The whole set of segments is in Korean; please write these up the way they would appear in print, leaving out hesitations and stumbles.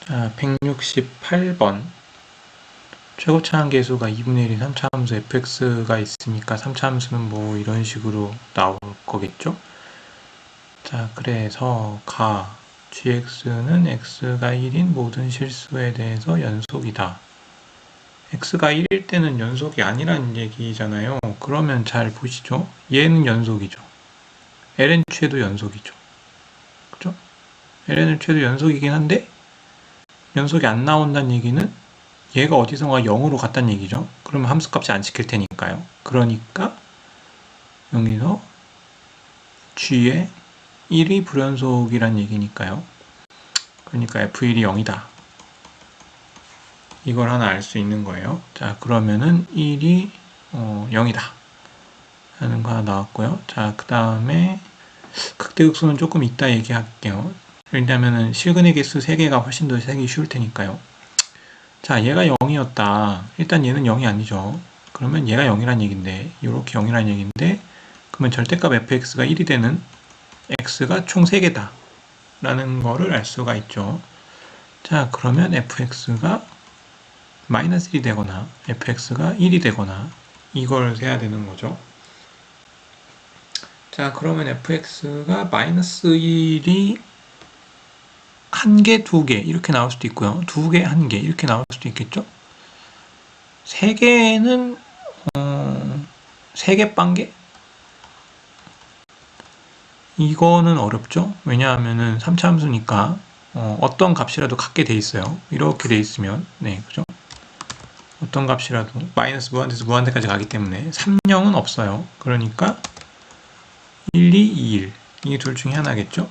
자, 168번. 최고차 한계수가 2분의 1인 3차 함수 fx가 있으니까 3차 함수는 뭐 이런 식으로 나올 거겠죠? 자, 그래서 gx는 x가 1인 모든 실수에 대해서 연속이다. x가 1일 때는 연속이 아니라는 얘기잖아요. 그러면 잘 보시죠. 얘는 연속이죠. ln 최도 연속이죠. 그죠? ln 최도 연속이긴 한데 연속이 안 나온다는 얘기는 얘가 어디선가 0으로 갔다는 얘기죠. 그러면 함수값이 안 지킬 테니까요. 그러니까 여기서 g의 1이 불연속이란 얘기니까요. 그러니까 f1이 0이다. 이걸 하나 알 수 있는 거예요. 자, 그러면은 1이 0이다. 하는 거 하나 나왔고요. 자, 그 다음에 극대극소는 조금 이따 얘기할게요. 왜냐면은 실근의 개수 3개가 훨씬 더 세기 쉬울 테니까요. 자, 얘가 0이었다. 일단 얘는 0이 아니죠. 그러면 얘가 0이란 얘기인데, 이렇게 0이란 얘기인데, 그러면 절대값 fx가 1이 되는 x가 총 3개다. 라는 거를 알 수가 있죠. 자, 그러면 fx가 마이너스 1이 되거나, fx가 1이 되거나, 이걸 세야 되는 거죠. 자, 그러면 fx가 마이너스 1이 1개, 2개 이렇게 나올 수도 있고요. 2개, 1개 이렇게 나올 수도 있겠죠. 3개는 3개 빵개? 이거는 어렵죠. 왜냐하면은 3차 함수니까 어떤 값이라도 갖게 돼 있어요. 이렇게 돼 있으면 네, 그죠? 어떤 값이라도 마이너스 무한대에서 무한대까지 가기 때문에 3,0은 없어요. 그러니까 1, 2, 2, 1 이 둘 중에 하나겠죠.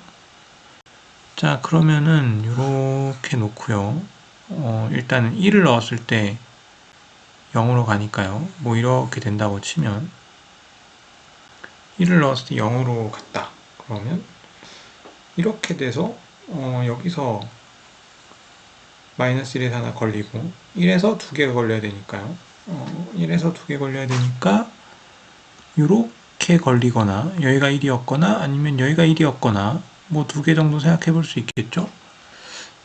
자, 그러면은 이렇게 놓고요. 일단은 1을 넣었을 때 0으로 가니까요. 뭐 이렇게 된다고 치면 1을 넣었을 때 0으로 갔다. 그러면 이렇게 돼서 여기서 마이너스 1에서 하나 걸리고 1에서 2개가 걸려야 되니까요. 1에서 2개 걸려야 되니까 이렇게 걸리거나 여기가 1이었거나 아니면 여기가 1이었거나 뭐 2개 정도 생각해 볼 수 있겠죠.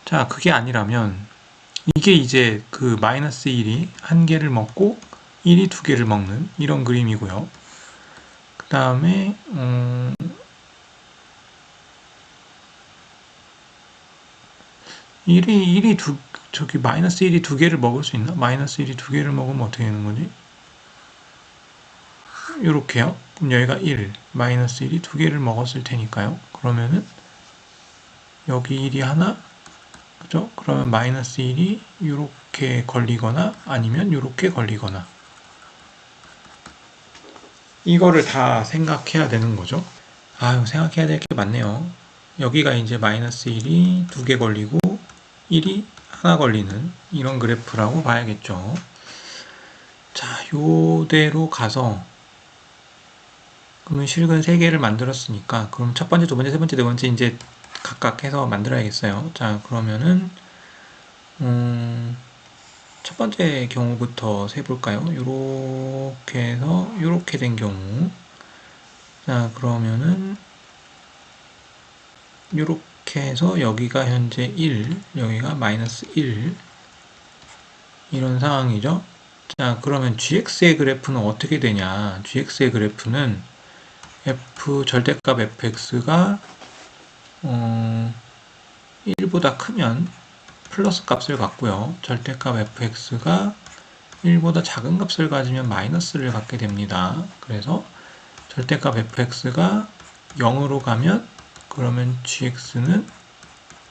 자, 그게 아니라면 이게 이제 그 마이너스 1이 1개를 먹고 1이 2개를 먹는 이런 그림이고요. 그 다음에 1이 마이너스 1이 2개를 먹을 수 있나? 마이너스 1이 2개를 먹으면 어떻게 되는 거지? 요렇게요. 그럼 여기가 1, 마이너스 1이 2개를 먹었을 테니까요. 그러면은 여기 1이 하나, 그죠? 그러면 마이너스 1이 요렇게 걸리거나 아니면 요렇게 걸리거나 이거를 다 생각해야 되는 거죠. 아유, 생각해야 될 게 많네요. 여기가 이제 마이너스 1이 2개 걸리고 1이 하나 걸리는 이런 그래프라고 봐야겠죠. 자, 요대로 가서 그러면 실근 3개를 만들었으니까 그럼 첫 번째, 두 번째, 세 번째, 네 번째 이제 각각 해서 만들어야겠어요. 자, 그러면은 첫 번째 경우부터 세볼까요? 요렇게 해서 요렇게 된 경우 자, 그러면은 요렇게 해서 여기가 현재 1, 여기가 마이너스 1 이런 상황이죠. 자, 그러면 gx의 그래프는 어떻게 되냐? gx의 그래프는 절대값 fx가 1보다 크면 플러스 값을 갖고요. 절대값 fx가 1보다 작은 값을 가지면 마이너스를 갖게 됩니다. 그래서 절대값 fx가 0으로 가면 그러면 gx는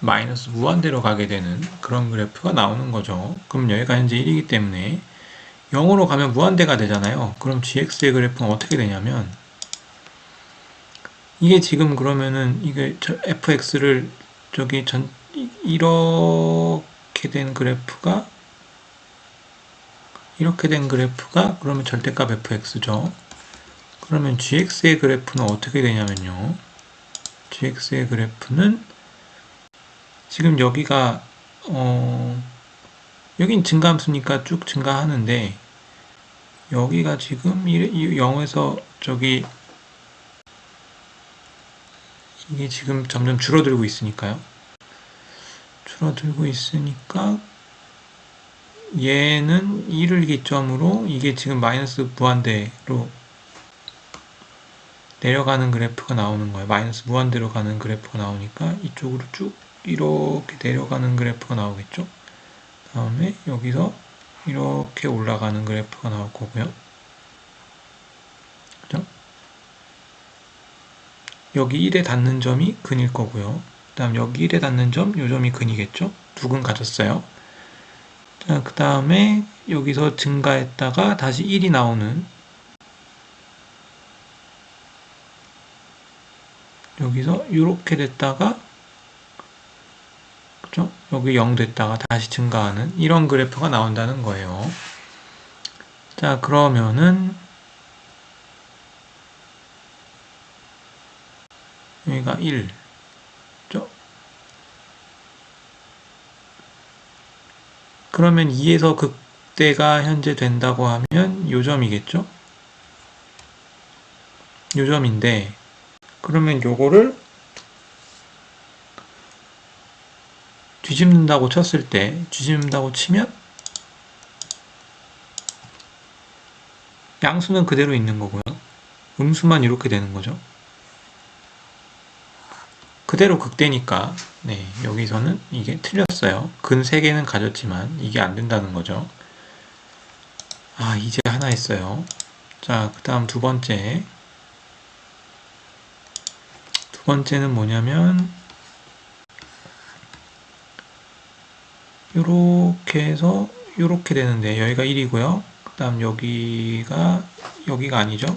마이너스 무한대로 가게 되는 그런 그래프가 나오는 거죠. 그럼 여기가 현재 1이기 때문에 0으로 가면 무한대가 되잖아요. 그럼 gx의 그래프는 어떻게 되냐면 이게 지금 그러면은 이게 fx를 이렇게 된 그래프가 그러면 절대값 fx죠. 그러면 gx의 그래프는 어떻게 되냐면요. gx의 그래프는 지금 여기가 여긴 증가함수니까 쭉 증가하는데 여기가 지금 0에서 이게 지금 점점 줄어들고 있으니까요. 줄어들고 있으니까 얘는 1을 기점으로 이게 지금 마이너스 무한대로 내려가는 그래프가 나오는 거예요. 마이너스 무한대로 가는 그래프가 나오니까 이쪽으로 쭉 이렇게 내려가는 그래프가 나오겠죠. 다음에 여기서 이렇게 올라가는 그래프가 나올 거고요. 그죠? 여기 1에 닿는 점이 근일 거고요. 그 다음 여기 1에 닿는 점, 요 점이 근이겠죠? 두 근 가졌어요. 자, 그 다음에 여기서 증가했다가 다시 1이 나오는, 여기서 이렇게 됐다가, 그죠? 여기 0 됐다가 다시 증가하는 이런 그래프가 나온다는 거예요. 자, 그러면은 여기가 1, 그죠? 그러면 2에서 극대가 현재 된다고 하면 요 점이겠죠? 요 점인데, 그러면 요거를 뒤집는다고 쳤을 때, 뒤집는다고 치면 양수는 그대로 있는 거고요. 음수만 이렇게 되는 거죠. 그대로 극대니까 네, 여기서는 이게 틀렸어요. 근 3개는 가졌지만 이게 안 된다는 거죠. 아, 이제 하나 했어요. 자, 그 다음 두 번째는 뭐냐면 요렇게 해서 요렇게 되는데 여기가 1이고요. 그 다음 여기가 아니죠.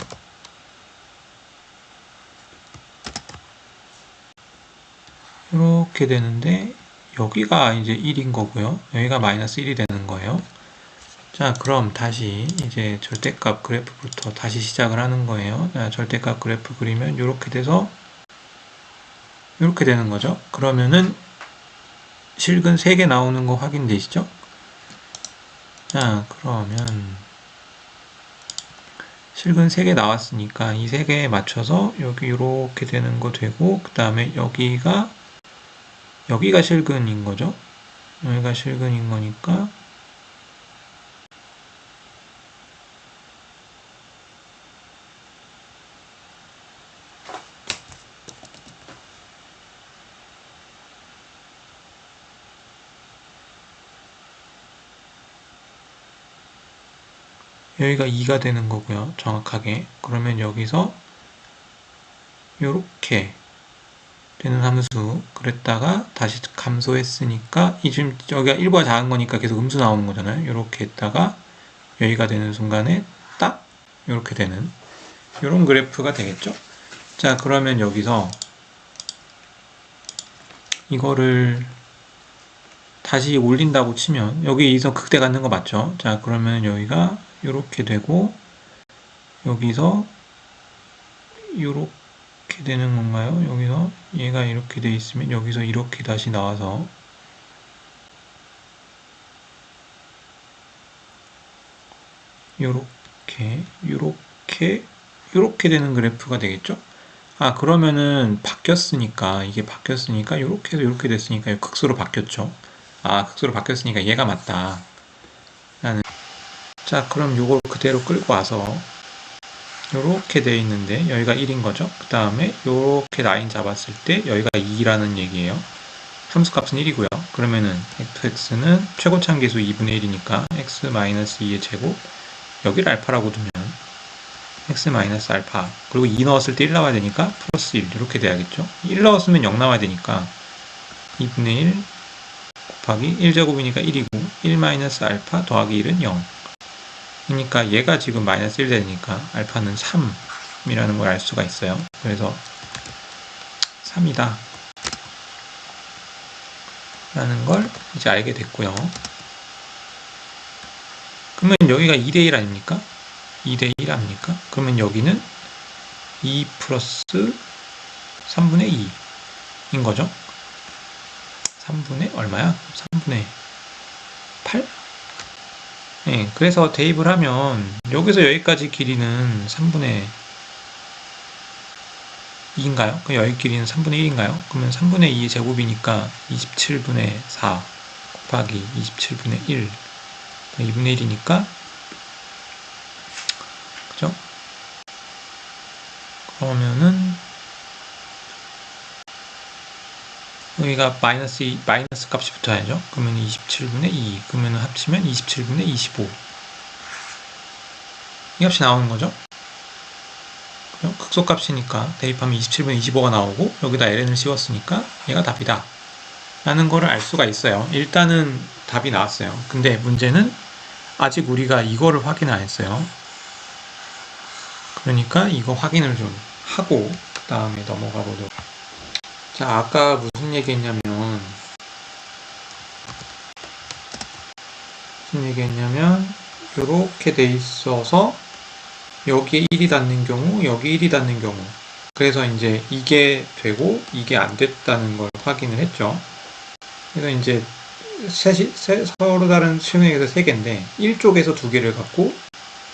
이렇게 되는데 여기가 이제 1인 거고요. 여기가 마이너스 1이 되는 거예요. 자, 그럼 다시 이제 절대값 그래프부터 다시 시작을 하는 거예요. 자, 절대값 그래프 그리면 이렇게 돼서 이렇게 되는 거죠. 그러면은 실근 3개 나오는 거 확인되시죠? 자, 그러면 실근 3개 나왔으니까 이 3개에 맞춰서 여기 이렇게 되는 거 되고, 그 다음에 여기가 실근인 거죠. 여기가 실근인 거니까 여기가 2가 되는 거고요. 정확하게. 그러면 여기서 이렇게 되는 함수 그랬다가 다시 감소했으니까 지금 여기가 1보다 작은 거니까 계속 음수 나오는 거잖아요. 이렇게 했다가 여기가 되는 순간에 딱 이렇게 되는 이런 그래프가 되겠죠. 자, 그러면 여기서 이거를 다시 올린다고 치면 여기서 극대 갖는 거 맞죠? 자, 그러면 여기가 이렇게 되고 여기서 이렇게 되는 건가요? 여기서 얘가 이렇게 돼 있으면 여기서 이렇게 다시 나와서 요렇게 되는 그래프가 되겠죠? 아, 그러면은 이게 바뀌었으니까 요렇게 해서 요렇게 됐으니까 극수로 바뀌었죠. 아, 극수로 바뀌었으니까 얘가 맞다. 자, 그럼 요걸 그대로 끌고 와서 요렇게 되어 있는데 여기가 1인 거죠. 그 다음에 요렇게 라인 잡았을 때 여기가 2라는 얘기예요. 함수값은 1이고요. 그러면은 fx는 최고차항계수 2분의 1이니까 x-2의 제곱, 여기를 알파라고 두면 x-알파, 그리고 2 넣었을 때 1 나와야 되니까 플러스 1 이렇게 돼야겠죠. 1 넣었으면 0 나와야 되니까 2분의 1 곱하기 1제곱이니까 1이고 1-알파 더하기 1은 0. 그러니까 얘가 지금 마이너스 1 되니까 알파는 3이라는 걸 알 수가 있어요. 그래서 3이다 라는 걸 이제 알게 됐고요. 그러면 여기가 2대1 아닙니까? 2대1 아닙니까? 그러면 여기는 2 플러스 3분의 2인 거죠. 3분의 얼마야? 3분의 8? 네, 그래서 대입을 하면 여기서 여기까지 길이는 3분의 2인가요? 그 여기 길이는 3분의 1인가요? 그러면 3분의 2의 제곱이니까 27분의 4 곱하기 27분의 1 2분의 1이니까 그죠? 그러면은 여기가 마이너스 값이 붙어야죠. 그러면 27분의 2 그러면 합치면 27분의 25 이 값이 나오는 거죠. 극소값이니까 대입하면 27분의 25가 나오고 여기다 ln을 씌웠으니까 얘가 답이다 라는 거를 알 수가 있어요. 일단은 답이 나왔어요. 근데 문제는 아직 우리가 이거를 확인 안 했어요. 그러니까 이거 확인을 좀 하고 그 다음에 넘어가 보도록. 자, 아까 무슨 얘기했냐면 이렇게 돼 있어서 여기에 1이 닿는 경우, 여기 1이 닿는 경우. 그래서 이제 이게 되고 이게 안 됐다는 걸 확인을 했죠. 그래서 이제 서로 다른 수능에서 3개인데 1쪽에서 2개를 갖고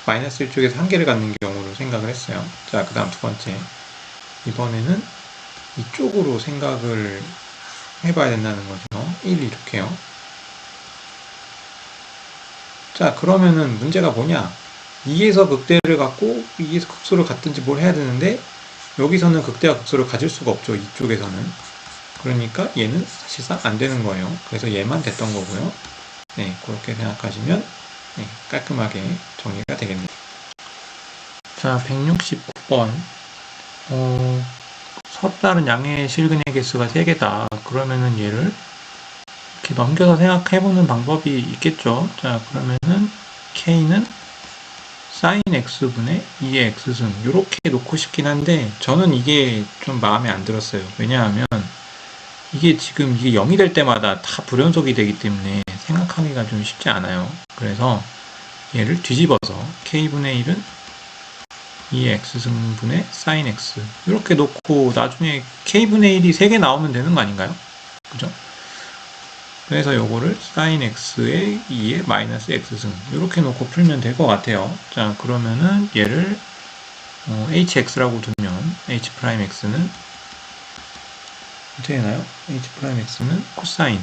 마이너스 1쪽에서 1개를 갖는 경우로 생각을 했어요. 자, 그 다음 두 번째. 이번에는 이쪽으로 생각을 해봐야 된다는 거죠. 1 이렇게요. 자, 그러면은 문제가 뭐냐? 2에서 극대를 갖고 2에서 극소를 갖든지 뭘 해야 되는데 여기서는 극대와 극소를 가질 수가 없죠. 이쪽에서는. 그러니까 얘는 사실상 안 되는 거예요. 그래서 얘만 됐던 거고요. 네, 그렇게 생각하시면 네, 깔끔하게 정리가 되겠네요. 자, 169번. 서로 다른 양의 실근의 개수가 3개다. 그러면은 얘를 이렇게 넘겨서 생각해보는 방법이 있겠죠. 자, 그러면은 K는 sin x분의 2의 x승 이렇게 놓고 싶긴 한데 저는 이게 좀 마음에 안 들었어요. 왜냐하면 이게 지금 이게 0이 될 때마다 다 불연속이 되기 때문에 생각하기가 좀 쉽지 않아요. 그래서 얘를 뒤집어서 K분의 1은 2의 x승분의 sin x 이렇게 놓고 나중에 K분의 1이 3개 나오면 되는 거 아닌가요? 그죠? 그래서 요거를 sin x의 2의 마이너스 x승 이렇게 놓고 풀면 될 것 같아요. 자, 그러면은 얘를 hx라고 두면 h'x는 어떻게 되나요? h'x는 코사인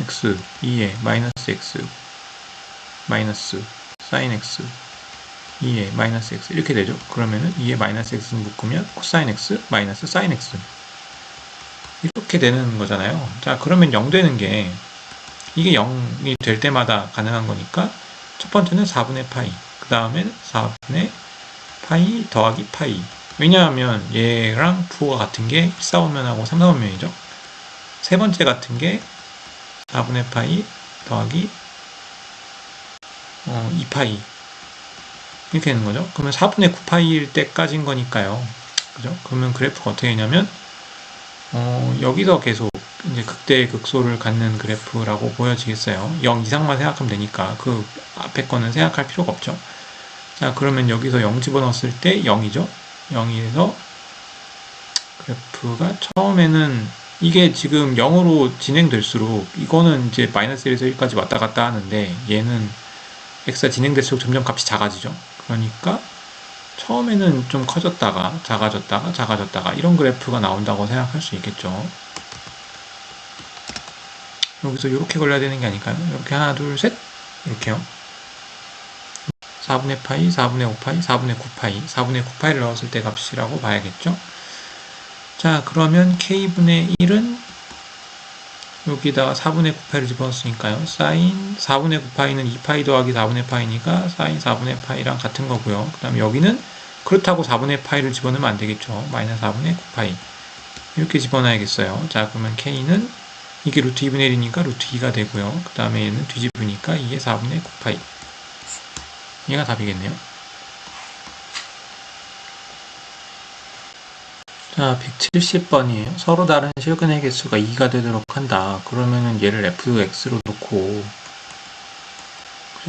x 2의 마이너스 x 마이너스 sin x 2의 마이너스 x 이렇게 되죠. 그러면은 2의 마이너스 x승 묶으면 코사인 x 마이너스 sin x 이렇게 되는 거잖아요. 자, 그러면 0 되는 게 이게 0이 될 때마다 가능한 거니까 첫 번째는 4분의 파이 그 다음에는 4분의 파이 더하기 파이. 왜냐하면 얘랑 부호가 같은 게 1,4분면하고 3,4분면이죠. 세 번째 같은 게 4분의 파이 더하기 2파이 이렇게 되는 거죠. 그러면 4분의 9파이일 때까지인 거니까요. 그죠? 그러면 그래프가 어떻게 되냐면 여기서 계속 이제 극대의 극소를 갖는 그래프라고 보여지겠어요. 0 이상만 생각하면 되니까 그 앞에 거는 생각할 필요가 없죠. 자, 그러면 여기서 0 집어넣었을 때 0이죠. 0에서 그래프가 처음에는 이게 지금 0으로 진행될수록 이거는 이제 마이너스 1에서 1까지 왔다 갔다 하는데 얘는 x가 진행될수록 점점 값이 작아지죠. 그러니까 처음에는 좀 커졌다가 작아졌다가 이런 그래프가 나온다고 생각할 수 있겠죠. 여기서 이렇게 걸려야 되는 게 아닐까요? 이렇게 하나 둘 셋 이렇게요. 4분의 파이, 4분의 5파이, 4분의 9파이 4분의 9파이를 넣었을 때 값이라고 봐야겠죠. 자, 그러면 K분의 1은 여기다가 4분의 9파이를 집어넣었으니까요. sin 4분의 9파이는 2파이 더하기 4분의 파이니까 sin 4분의 파이랑 같은 거고요. 그 다음에 여기는 그렇다고 4분의 파이를 집어넣으면 안 되겠죠. 마이너스 4분의 9파이 이렇게 집어넣어야겠어요. 자, 그러면 K는 이게 루트 2분의 1이니까 루트 2가 되고요. 그 다음에 얘는 뒤집으니까 2의 4분의 9파이 얘가 답이겠네요. 자, 170번이에요. 서로 다른 실근의 개수가 2가 되도록 한다. 그러면은 얘를 fx로 놓고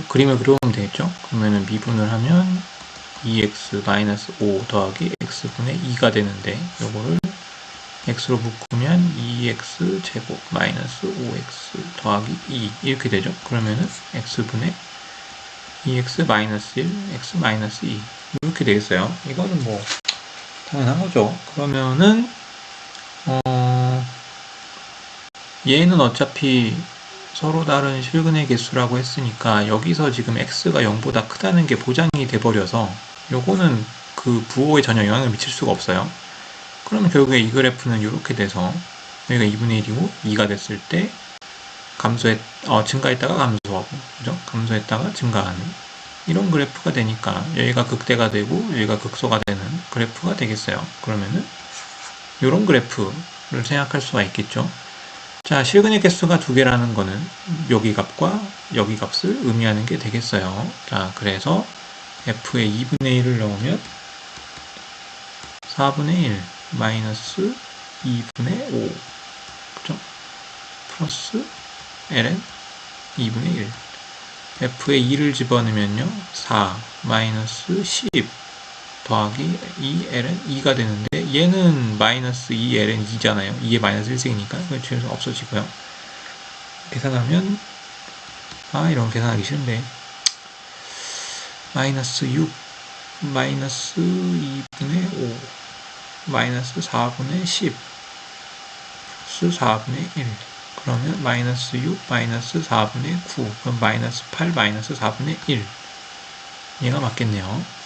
그림을 그려보면 되겠죠? 그러면은 미분을 하면 2x-5 더하기 x분의 2가 되는데 요거를 x로 묶으면 2x 제곱 마이너스 5x 더하기 2 이렇게 되죠? 그러면은 x분의 2x 마이너스 1, x 마이너스 2 이렇게 되겠어요. 이거는 뭐 당연한 거죠. 그러면은 얘는 어차피 서로 다른 실근의 개수라고 했으니까 여기서 지금 x가 0보다 크다는 게 보장이 돼버려서 요거는 그 부호에 전혀 영향을 미칠 수가 없어요. 그러면 결국에 이 그래프는 이렇게 돼서 여기가 2분의 1이고 2가 됐을 때 증가했다가 감소하고, 그죠? 감소했다가 증가하는 이런 그래프가 되니까 여기가 극대가 되고 여기가 극소가 되는 그래프가 되겠어요. 그러면은 이런 그래프를 생각할 수가 있겠죠. 자, 실근의 개수가 두 개라는 거는 여기 값과 여기 값을 의미하는 게 되겠어요. 자, 그래서 f에 2분의 1을 넣으면 4분의 1 마이너스 2분의 5, 그죠? 플러스 ln 2분의 1. f에 2를 집어넣으면요 4 마이너스 10 더하기 2ln 2가 되는데 얘는 마이너스 2ln 2잖아요. 2에 마이너스 1승이니까 그래서 없어지고요. 계산하면 이런 계산하기 싫은데 마이너스 6 마이너스 2분의 5 마이너스 4분의 10 플러스 4분의 1. 그러면 마이너스 6 마이너스 4분의 9 그럼 마이너스 8 마이너스 4분의 1. 얘가 맞겠네요.